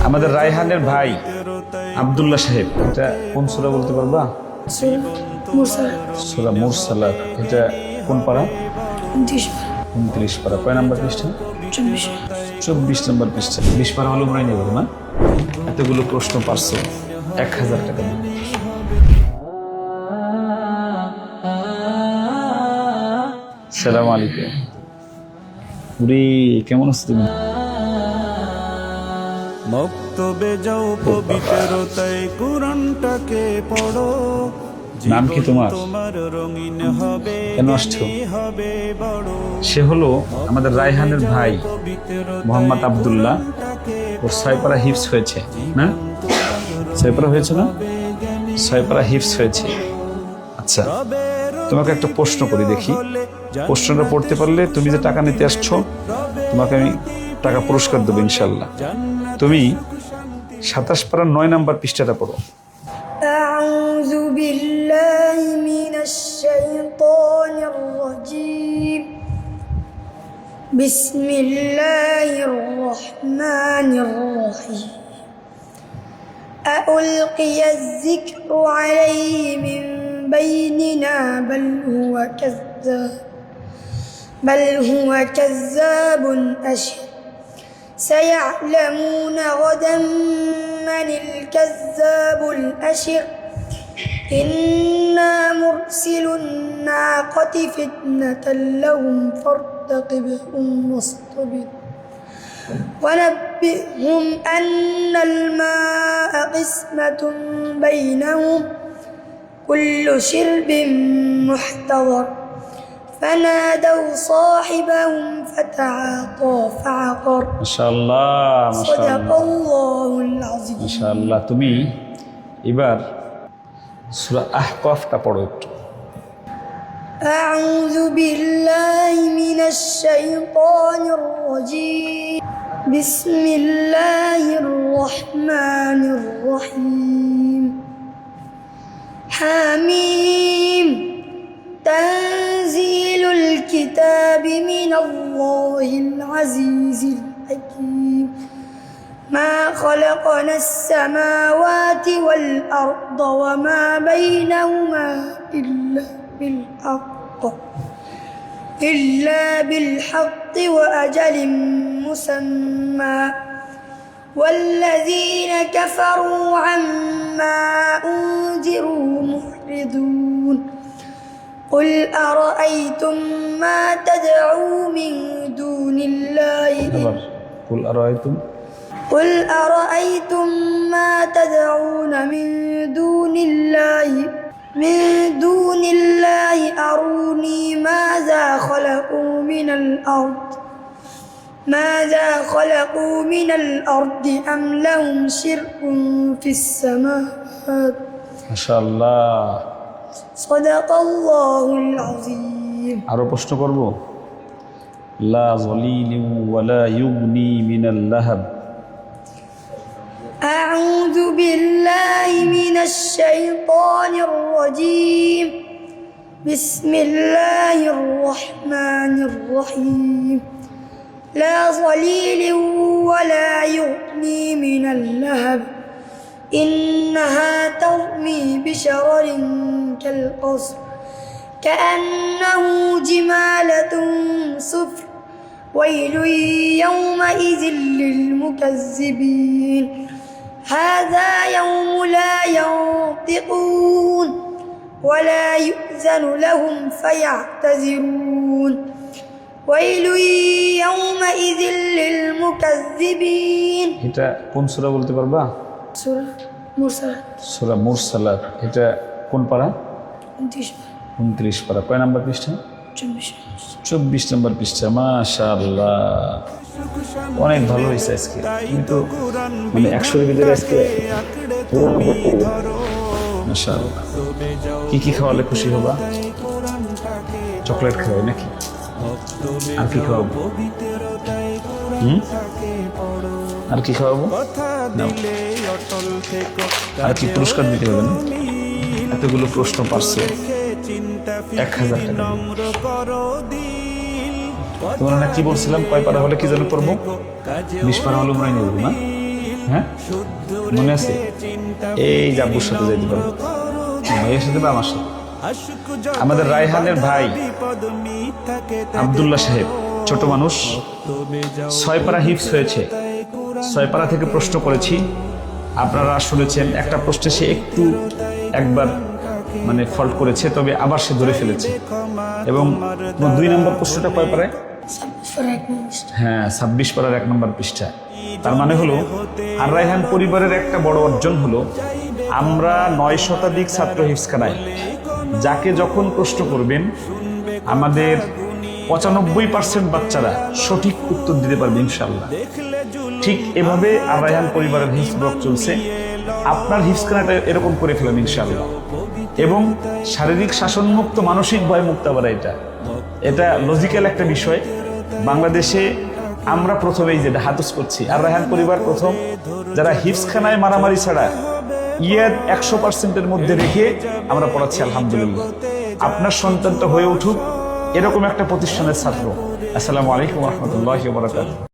আমাদের রায়হানের ভাই আব্দুল্লাহ সাহেব, এটা কোন সূরা বলতে পারবা? সূরা মুরসালাত। এটা কোন পারা? 29 পারা। কয় নাম্বার পৃষ্ঠা? 24 নম্বর পৃষ্ঠা। 20 পারা হলো মনে নেব না। এতগুলো প্রশ্ন পারছো, 1000 টাকা দিবে। আসসালামু আলাইকুম। উরি, কেমন আছো তুমি? মক্তবে যাও পবিত্রতায় কুরআনটাকে পড়ো। নাম কি তোমার? রঙিন হবে, কেন আসছো? হবে বড়। সে হলো আমাদের রায়হানের ভাই মোহাম্মদ আব্দুল্লাহ। ওর 6 পারা হিফজ হয়েছে না? 6 পারা হয়েছে না? 6 পারা হিফজ হয়েছে। আচ্ছা, তোমাকে একটা প্রশ্ন করি, দেখি প্রশ্নটা পড়তে পারলে তুমি যে টাকা নিতে আসছো, তোমাকে আমি টাকা পুরস্কার দেবো ইনশাল্লাহ। তুমি 27 পারার 9 নাম্বার পৃষ্ঠাটা পড়ো। أعوذ بالله من الشيطان الرجيم. بسم الله الرحمن الرحيم. ألقي الذكر عليه من بيننا بل هو كذاب أشر. سيعلمون غدا من الكذاب الأشر. إنا مرسل الناقة فتنة لهم فارتقبهم واصطبر. ونبئهم أن الماء قسمة بينهم كل شرب محتضر. فنادوا صاحبهم فتعاطى فعقر. মাশাআল্লাহ, صدق الله العظيم. মাশাআল্লাহ। তুমি এবার সূরা আহকাফটা পড়ো একটু। أعوذ بالله من الشيطان الرجيم. بسم الله الرحمن الرحيم. حميم. تنزيل الكتاب من الله العزيز الحكيم. ما خلقنا السماوات والأرض وما بينهما إلا بالحق وأجل مسمى. والذين كفروا عما أنذروا معرضون. قل أرأيتم ما تدعوا من دون الله قل أرأيتم ما تدعون من دون الله أروني ماذا خلقوا من الأرض أم لهم شرك في السماوات. ما شاء الله. صدق الله العظيم. আরো প্রশ্ন করব। লা যালিলিন ওয়ালা ইউগনি মিনাল লাহাব। أعوذ بالله من الشيطان الرجيم. بسم الله الرحمن الرحيم. لا ظليل ولا يغني من اللهب. إنها ترمي بشرر كالقصر كأنه جمالة صفر. ويل يومئذ للمكذبين. هذا يوم لا ينطقون ولا يؤذن لهم فيعتذرون. ويل يومئذ للمكذبين. এটা কোন সূরা বলতে পারবা? সূরা মুরসালাত। এটা কোন পারা? 29 পারা। কয় নাম্বার পৃষ্ঠা? 24 নম্বর পৃষ্ঠা। মাশাআল্লাহ, অনেক ভালো হয়েছে আজকে। কিন্তু মানে 100 এর ভিতরে আজকে মাশাআল্লাহ। কি খাওয়ালে খুশি হবা? চকলেট খাওয়াই নাকি? আর কি খাওয়াবো? আর কি খাওয়াবো? আর কি পুরস্কার দিতে হবে না? এতগুলো প্রশ্ন পারছো, 1000 টাকা। তোমরা না কি বলছিলাম, কয় পারা হলে কি যেন করবো? 20 পারা হলে মনে নেব না? হ্যাঁ মনে আছে? এই যে আব্বুর সাথে যাইতে পারবো, ভাইয়ের সাথে বা আমার সাথে। আমাদের রায়হানের ভাই আব্দুল্লাহ সাহেব ছোট মানুষ, 6 পারা হিফজ হয়েছে। 6 পারা থেকে প্রশ্ন করেছি, আপনারা শুনেছেন। একটা প্রশ্নে সে একবার মানে ফল্ট করেছে, তবে আবার সে ধরে ফেলেছে। এবং 2 নম্বর প্রশ্নটা কয় পারায়? হ্যাঁ, 26 পারার 1 নম্বর পৃষ্ঠা। তার মানে হলো আর রায়হান পরিবারের একটা বড় অর্জন হলো আমরা 9 শতাধিক ছাত্র হিফজখানায় যাকে যখন প্রশ্ন করবেন আমাদের 95% বাচ্চারা সঠিক উত্তর দিতে পারবে ইনশাআল্লাহ। ঠিক এভাবে আর রায়হান পরিবারের হিফজ ব্লক চলছে। আপনার হিফজখানাটা এরকম করে ফেলেন ইনশাআল্লাহ। এবং শারীরিক শাসনমুক্ত, মানসিক ভয়মুক্ত। আবার এটা লজিক্যাল একটা বিষয়। বাংলাদেশে আমরা প্রথমেই যেটা হাতুস করছি, আর রায়হান পরিবার প্রথম যারা হিফজখানায় মারামারি ছাড়া ইয়াদ 100%-এর মধ্যে রেখে আমরা পড়াচ্ছি। আলহামদুলিল্লাহ, আপনার সন্তানটা হয়ে উঠুক এরকম একটা প্রতিষ্ঠানের ছাত্র। আসসালামু আলাইকুম ওয়া রাহমাতুল্লাহি ওয়া বারাকাতুহু।